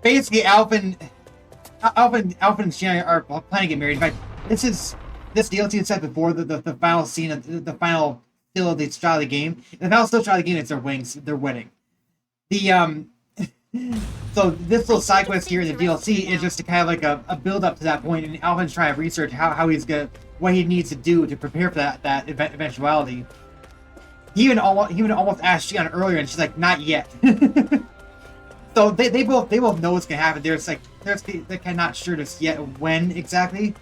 Basically, Alvin and Shannon are planning to get married. In fact, this DLC is set before the final scene of the final still of the style of the game. And the final still style of the game is their wedding. The so this little side quest here in the DLC is just to kind of like a build up to that point, and Alvin's trying to research how he's gonna what he needs to do to prepare for that eventuality. He even almost asked Shion earlier, and she's like, not yet. So they both know what's gonna happen. They're kind of not sure just yet when exactly.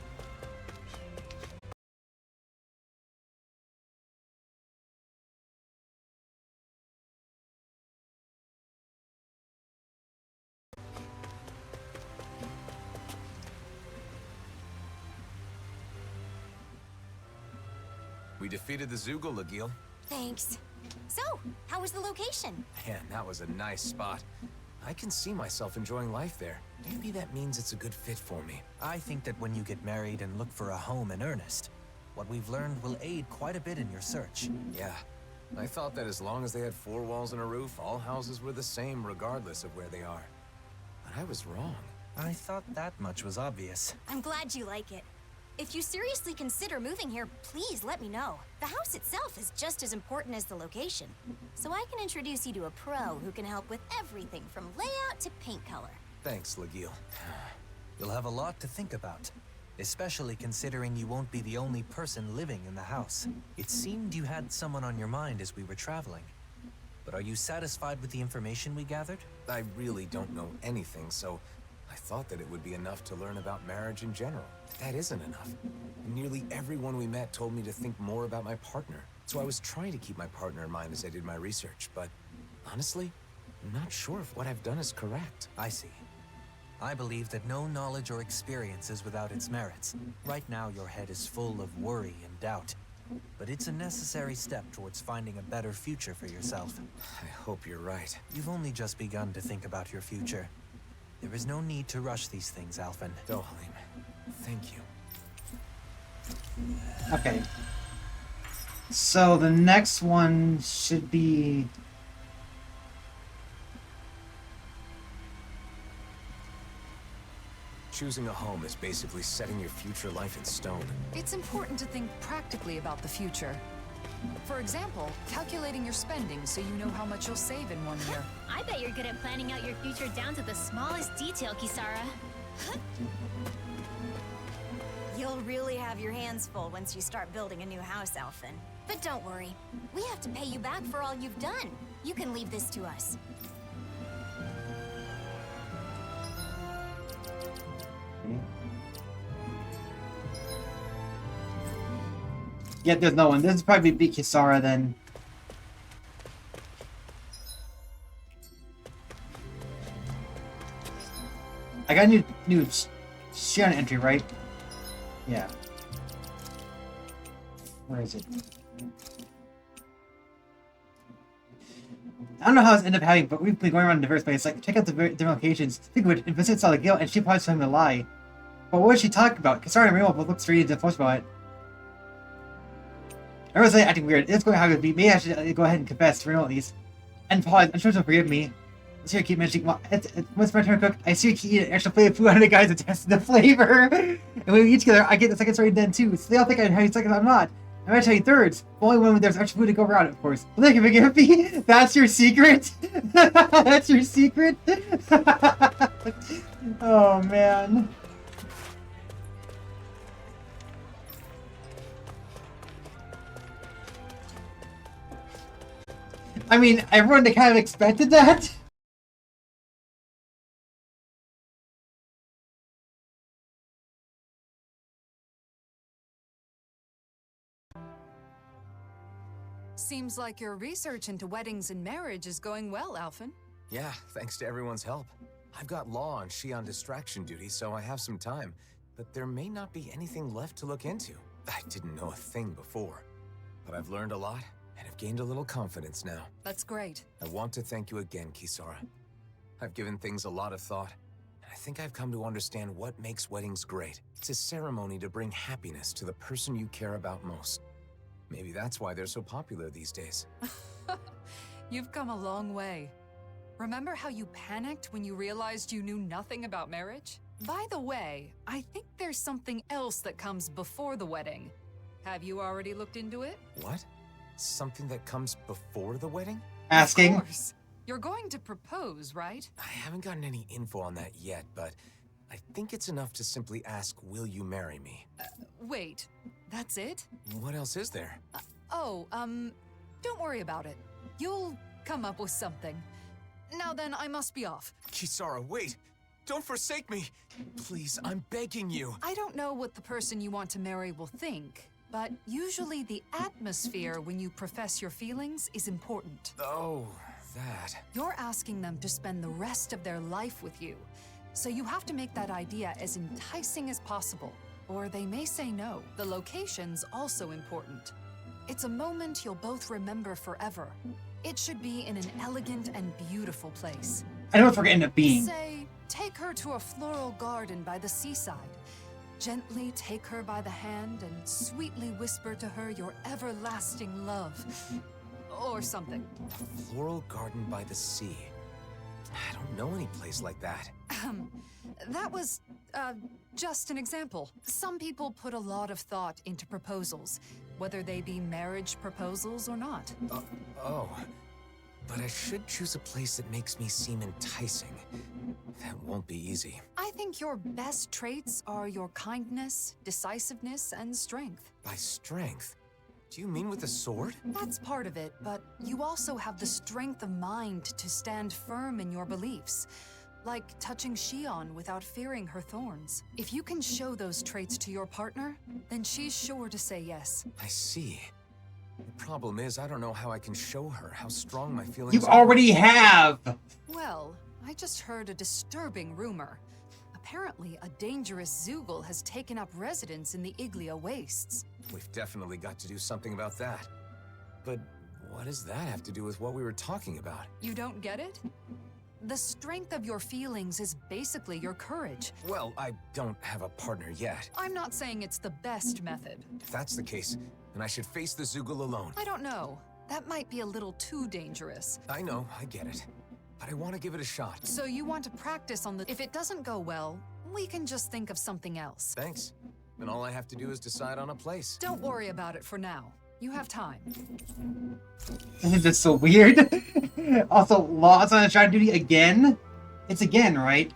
We defeated the Zoogle, Lagil. Thanks. So, how was the location? Man, that was a nice spot. I can see myself enjoying life there. Maybe that means it's a good fit for me. I think that when you get married and look for a home in earnest, what we've learned will aid quite a bit in your search. Yeah. I thought that as long as they had 4 walls and a roof, all houses were the same regardless of where they are. But I was wrong. I thought that much was obvious. I'm glad you like it. If you seriously consider moving here, please let me know. The house itself is just as important as the location. So I can introduce you to a pro who can help with everything from layout to paint color. Thanks, Lagil. You'll have a lot to think about, especially considering you won't be the only person living in the house. It seemed you had someone on your mind as we were traveling. But are you satisfied with the information we gathered? I really don't know anything, so I thought that it would be enough to learn about marriage in general. But that isn't enough. Nearly everyone we met told me to think more about my partner. So I was trying to keep my partner in mind as I did my research, but honestly, I'm not sure if what I've done is correct. I see. I believe that no knowledge or experience is without its merits. Right now, your head is full of worry and doubt. But it's a necessary step towards finding a better future for yourself. I hope you're right. You've only just begun to think about your future. There is no need to rush these things, Alphen. Dohalim, thank you. Okay. So the next one should be... Choosing a home is basically setting your future life in stone. It's important to think practically about the future. For example, calculating your spending so you know how much you'll save in 1 year. I bet you're good at planning out your future down to the smallest detail, Kisara. You'll really have your hands full once you start building a new house, Alphen. But don't worry. We have to pay you back for all you've done. You can leave this to us. Yeah, there's no one. This is probably be Kisara then. I got a new Shion entry, right? Yeah. Where is it? I don't know how this ended up happening, but we've been going around in diverse places. Like, check out the different locations. Speak of which, Vincent saw the guilt, and she probably told him to lie. But what was she talking about? Kisara and Remo both look strange and forced about it. Everyone's like acting weird. It's going how it would be. Maybe I should go ahead and confess to Remo at least. And Paul, I'm sure she'll forgive me. Let's hear you keep mentioning. Well, once my turn to cook, I see you keep eating extra flavor food on the guys that tested the flavor. And when we eat together, I get the second story then too. So they all think I'm having seconds. I'm not. I might tell you thirds. But only when there's extra food to go around, of course. Well, they can forgive me. That's your secret. That's your secret. Oh man. I mean, everyone kind of expected that. Seems like your research into weddings and marriage is going well, Alphen. Yeah, thanks to everyone's help. I've got law and she on distraction duty, so I have some time. But there may not be anything left to look into. I didn't know a thing before. But I've learned a lot, and have gained a little confidence now. That's great. I want to thank you again, Kisara. I've given things a lot of thought, and I think I've come to understand what makes weddings great. It's a ceremony to bring happiness to the person you care about most. Maybe that's why they're so popular these days. You've come a long way. Remember how you panicked when you realized you knew nothing about marriage? By the way, I think there's something else that comes before the wedding. Have you already looked into it? What? Something that comes before the wedding? Asking. Of course. You're going to propose, right? I haven't gotten any info on that yet, but I think it's enough to simply ask, will you marry me? Wait, that's it? What else is there? Don't worry about it. You'll come up with something. Now then, I must be off. Kisara, wait! Don't forsake me! Please, I'm begging you! I don't know what the person you want to marry will think, but usually the atmosphere when you profess your feelings is important. Oh, that. You're asking them to spend the rest of their life with you, so you have to make that idea as enticing as possible, or they may say no. The location's also important. It's a moment you'll both remember forever. It should be in an elegant and beautiful place. I know what we're getting at being. Say, take her to a floral garden by the seaside. Gently take her by the hand and sweetly whisper to her your everlasting love. Or something. A floral garden by the sea. I don't know any place like that. That was, just an example. Some people put a lot of thought into proposals, whether they be marriage proposals or not. Oh. But I should choose a place that makes me seem enticing. That won't be easy. I think your best traits are your kindness, decisiveness, and strength. By strength? Do you mean with a sword? That's part of it, but you also have the strength of mind to stand firm in your beliefs. Like touching Shion without fearing her thorns. If you can show those traits to your partner, then she's sure to say yes. I see. The problem is, I don't know how I can show her how strong my feelings You are. already have! Well, I just heard a disturbing rumor. Apparently, a dangerous Zoogle has taken up residence in the Iglia Wastes. We've definitely got to do something about that. But what does that have to do with what we were talking about? You don't get it? The strength of your feelings is basically your courage. Well, I don't have a partner yet. I'm not saying it's the best method. If that's the case, then I should face the Zoogle alone. I don't know. That might be a little too dangerous. I know, I get it. But I want to give it a shot. So you want to practice on the... If it doesn't go well, we can just think of something else. Thanks. Then all I have to do is decide on a place. Don't worry about it for now. You have time. This is so weird. Also, Law's on a shot duty again? It's again, right?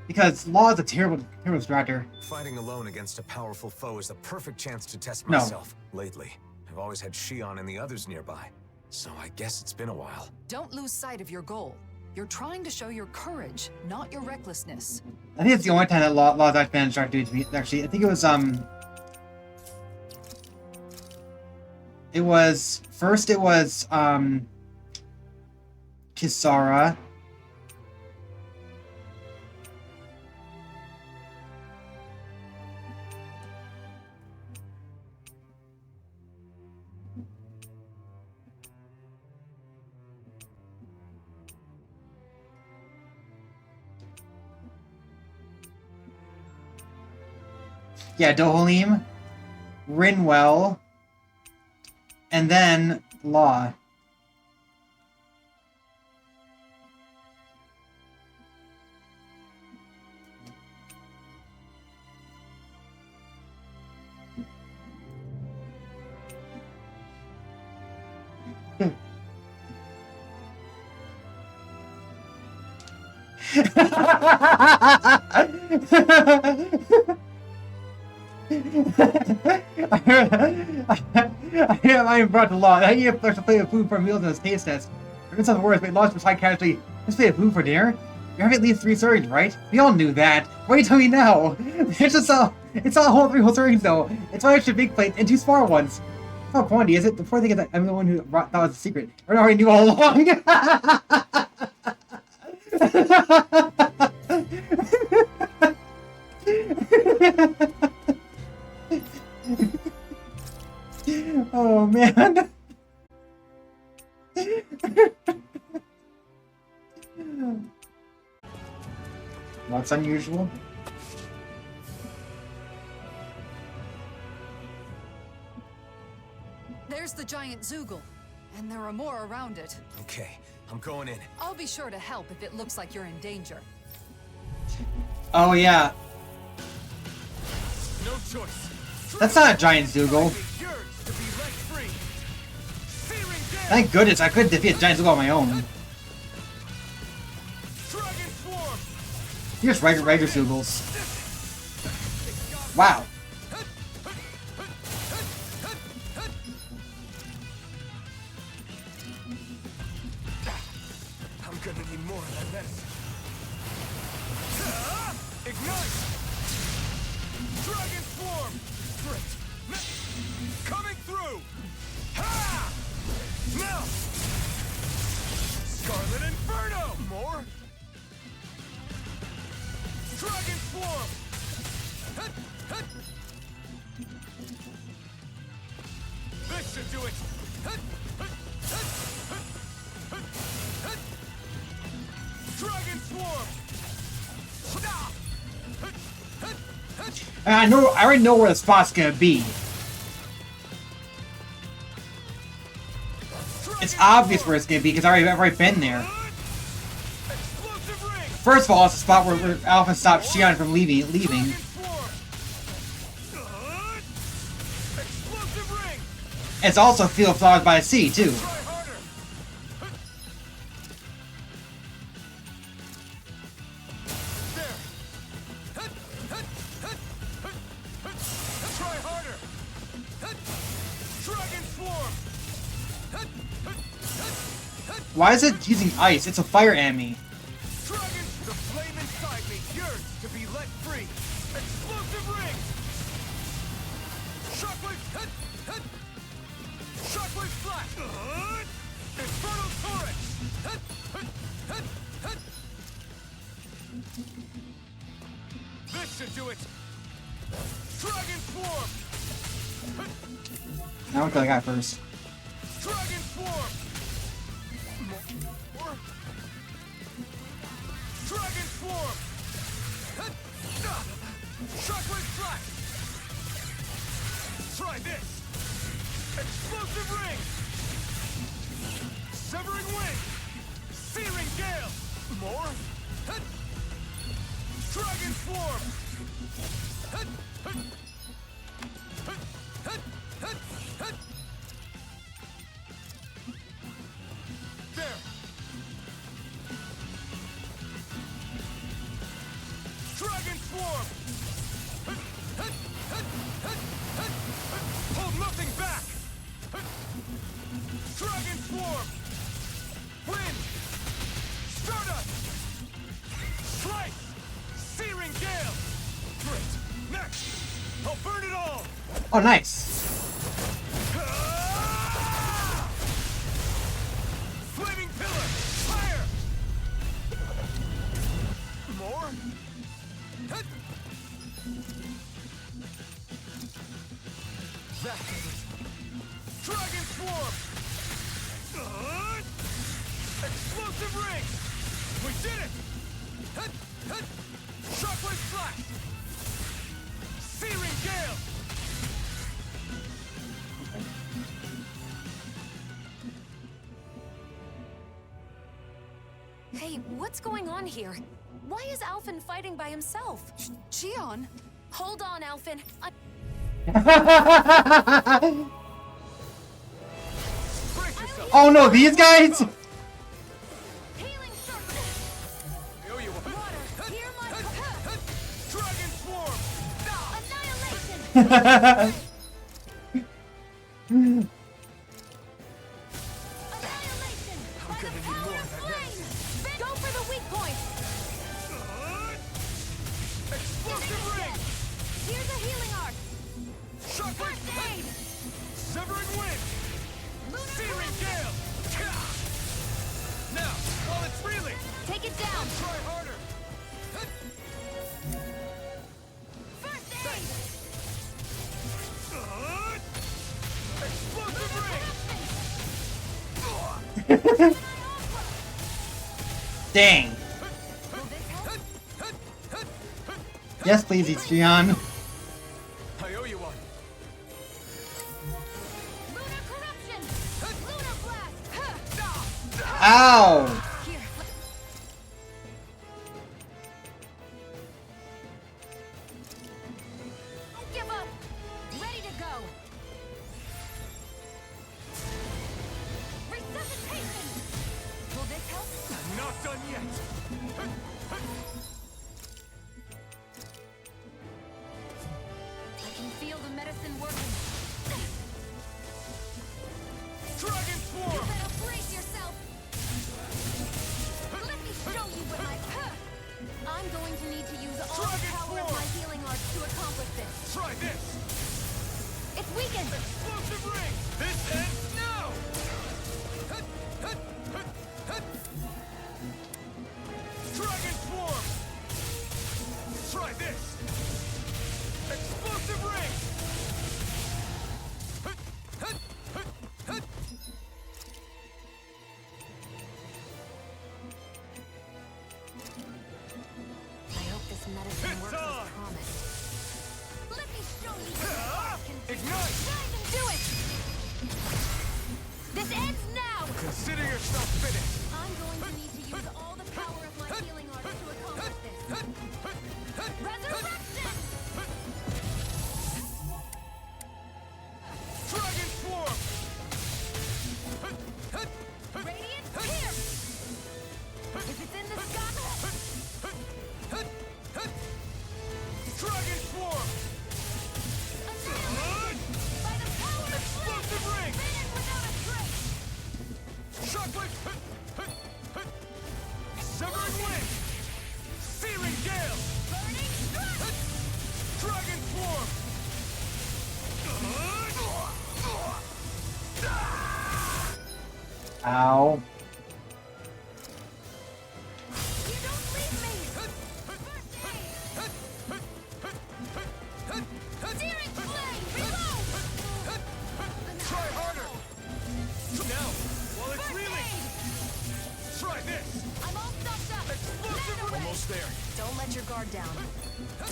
Because Law is a terrible distractor. Fighting alone against a powerful foe is the perfect chance to test No. myself. Lately, I've always had Shion and the others nearby. So I guess it's been a while. Don't lose sight of your goal. You're trying to show your courage, not your recklessness. I think it's the only time that Law's actually been on a shot duty to me. Actually, I think it was, first it was, Kisara. Yeah, Dohalim, Rinwell, and then Law. I am brought to Law. How you have to play with food for meals in his taste test. It's not the worst, but lost beside casually. Let's play with food for dinner? You have at least 3 servings, right? We all knew that. Why are you telling me now? It's all 3 whole servings though. It's 1 extra big plate and 2 small ones. It's not quantity, is it? The poor thing is that I'm the one who thought it was a secret. I already knew all along. Oh man. What's unusual? There's the giant Zoogle, and there are more around it. Okay, I'm going in. I'll be sure to help if it looks like you're in danger. Oh yeah, No choice. that's not a giant Zoogle. Yours to be let free. Searing gale. Thank goodness I couldn't defeat a giant Zoogle on my own. Dragon swarm. Here's regular Zoogles. Wow. I'm gonna need more of that medicine. Ignite! Dragon swarm! Great! Coming through! Ha! Now! Scarlet Inferno! More? Dragon swarm! This should do it! Dragon swarm! And I already know where the spot's gonna be. It's obvious where it's gonna be because I've already been there. Explosive ring! First of all, it's the spot where Alpha stopped Xion from leaving. Dragon swarm! Explosive ring! It's also a field of flowers by the sea too. Try harder! There! Try harder! Dragon swarm! Why is it using ice? It's a fire enemy. Dragon! The flame inside me yearns to be let free! Explosive ring! Shockwave! Shockwave flash! Infernal torrent! This should do it! Dragon swarm! Now what do I got first? Dragon swarm! More? Dragon swarm! Shockwave flash! Try this! Explosive ring! Severing wind! Searing gale! More? Dragon swarm! There! Dragon swarm! Hold nothing back! Dragon swarm! Wind! Stardust! Slice! Searing gale! Great! Next! I'll burn it all! Oh, nice. Flaming pillar! Fire! More? That is it. Dragon swarm! Explosive ring! We did it! Shockwave flash! Searing gale! Hey, what's going on here? Why is Alphen fighting by himself? Xion? Hold on, Alphen. Brace yourself! Oh no, these guys? Healing circle! I owe you one. Water, hear my Dragon swarm! annihilation! Annihilation! By the gonna need power more of of that flame! Go for the weak point! Explosive ring! Here's a healing arc! Shockwave! First aid! Severing wind! Lunar Searing corruption! gale! Now, while it's reeling, Take it down! try harder! First aid! Explosive ring! Dang. Yes, please, it's Xion. I owe you one. Lunar corruption! Lunar blast! Ow! to accomplish this. Try this! It's weakened! Explosive ring! This ends now! Dragon Swarm! Try this! Explosive ring! I hope this medicine works as promised. Let me show you what I can do. Ignite! Dive and do it! This ends now! Consider yourself finished! I'm going to need to use all the power of my healing arts to accomplish this. Resurrection! Dragon Swarm! Radiant here! If it's in the sky... Dragon Swarm! Annihilation! By the power of Explosive ring! Finish without a trace! Shockwave! Severing wind! Searing gale! Burning strike! Dragon Swarm! Ow. You don't leave me! Searing flame! Reload! Try harder! Now, while it's reeling! Try this! I'm all stuffed up! Explosive ring! Almost there. Don't let your guard down.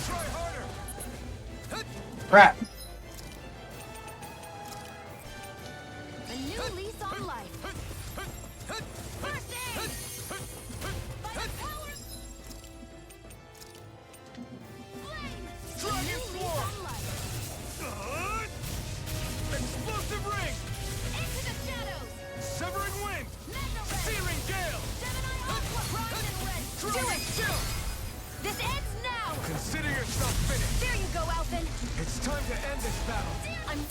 Try harder! Crap. A new lease on life. First aid! By the power... Flame! Dragon A new lease Swarm! on life. Explosive ring! Into the shadows! Severing wind! Mega red! Searing gale! Gemini Aqua! Rise and red! Do Dragon it! chill! This ends now! Consider yourself finished! There you go, Alphen! It's time to end this battle! I'm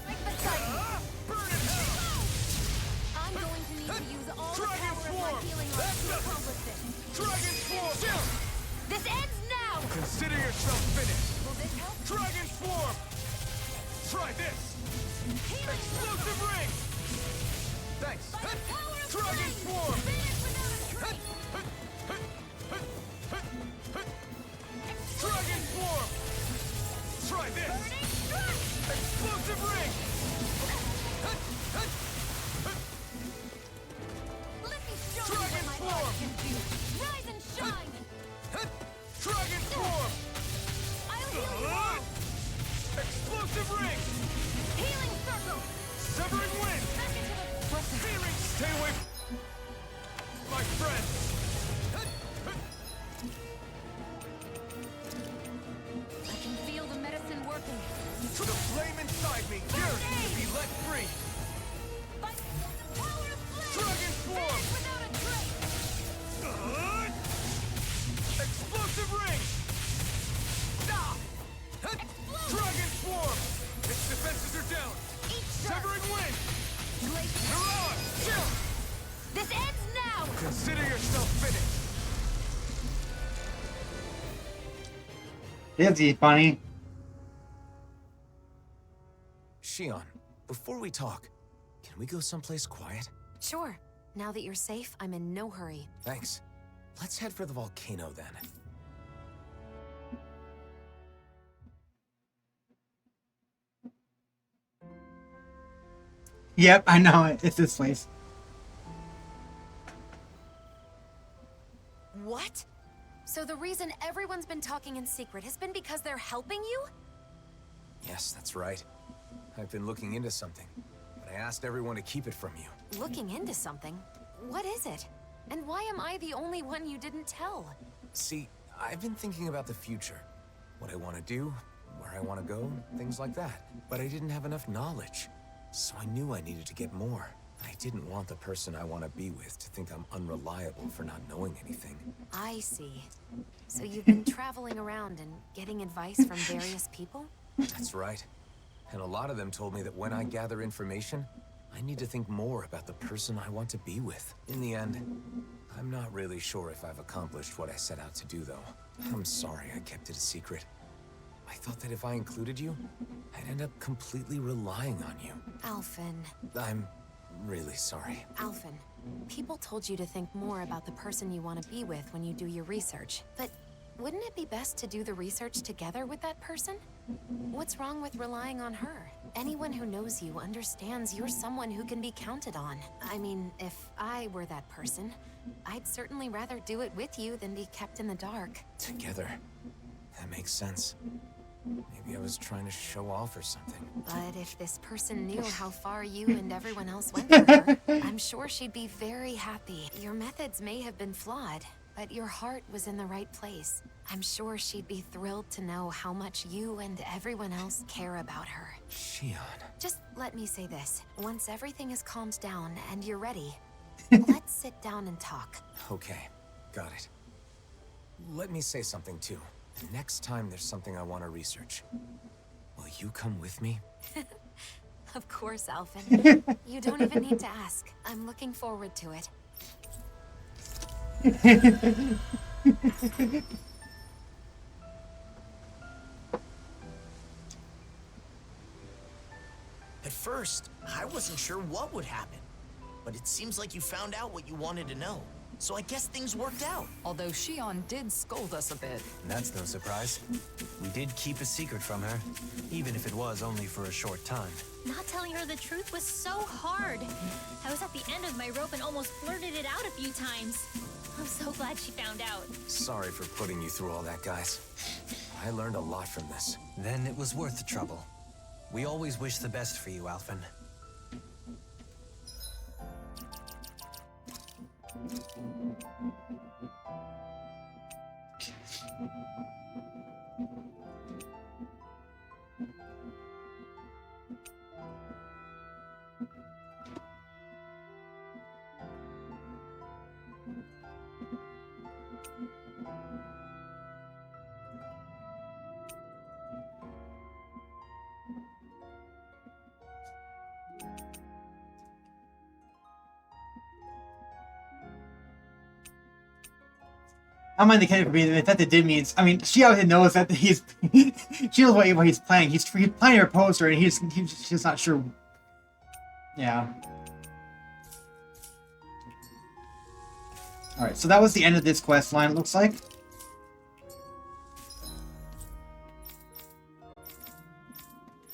right beside you! Burn in hell! I'm going to need to use all the Dragon power of my Swarm! healing arts That's to it! accomplish this. Dragon Swarm! Chill! This ends now! Consider yourself finished! Will this help? Dragon Swarm! Try this! Healing Explosive ring! Thanks! by the power of Dragon flame! Swarm! Finish without a trace! Dragon Swarm! Try this! Burning strike! Explosive ring! Let me show you Dragon what my Swarm! art can do! Rise and shine! Dragon Swarm! I'll heal you all! Explosive ring! Healing circle! Severing wind! Back into the... Searing! Stay away! My friend! I can feel the medicine working. To the flame inside me! Yearning to be let free! By the power of flame! Dragon Swarm! Finish without a trace! Explosive ring! Stop! Dragon Swarm! Its defenses are down! Eat Severing wind! Glacier! You're on! Chill! This ends now! Consider yourself finished! Dizzy, funny. Shion, before we talk, can we go someplace quiet? Sure. Now that you're safe, I'm in no hurry. Thanks. Let's head for the volcano then. Yep, I know it. It's this place. What? So the reason everyone's been talking in secret has been because they're helping you? Yes, that's right. I've been looking into something, but I asked everyone to keep it from you. Looking into something? What is it? And why am I the only one you didn't tell? See, I've been thinking about the future. What I want to do, where I want to go, things like that. But I didn't have enough knowledge. So I knew I needed to get more. I didn't want the person I want to be with to think I'm unreliable for not knowing anything. I see. So you've been traveling around and getting advice from various people? That's right. And a lot of them told me that when I gather information, I need to think more about the person I want to be with. In the end, I'm not really sure if I've accomplished what I set out to do, though. I'm sorry I kept it a secret. I thought that if I included you, I'd end up completely relying on you. Alphen. I'm really sorry. Alphen, people told you to think more about the person you want to be with when you do your research. But wouldn't it be best to do the research together with that person? What's wrong with relying on her? Anyone who knows you understands you're someone who can be counted on. I mean, if I were that person, I'd certainly rather do it with you than be kept in the dark. Together. That makes sense. Maybe I was trying to show off or something. But if this person knew how far you and everyone else went for her, I'm sure she'd be very happy. Your methods may have been flawed, but your heart was in the right place. I'm sure she'd be thrilled to know how much you and everyone else care about her. Shion. Just let me say this. Once everything is calmed down and you're ready, let's sit down and talk. Okay, got it. Let me say something too. The next time there's something I want to research, will you come with me? Of course, Alphen. You don't even need to ask. I'm looking forward to it. At first, I wasn't sure what would happen. But it seems like you found out what you wanted to know. So I guess things worked out. Although Shion did scold us a bit. That's no surprise. We did keep a secret from her, even if it was only for a short time. Not telling her the truth was so hard. I was at the end of my rope and almost blurted it out a few times. I'm so glad she found out. Sorry for putting you through all that, guys. I learned a lot from this. Then it was worth the trouble. We always wish the best for you, Alphen. I don't mind the character for me. The fact that did means, I mean, she already knows that he's, she knows what he's playing. He's playing her poster, and he's just not sure. Yeah. All right, so that was the end of this quest line. It looks like.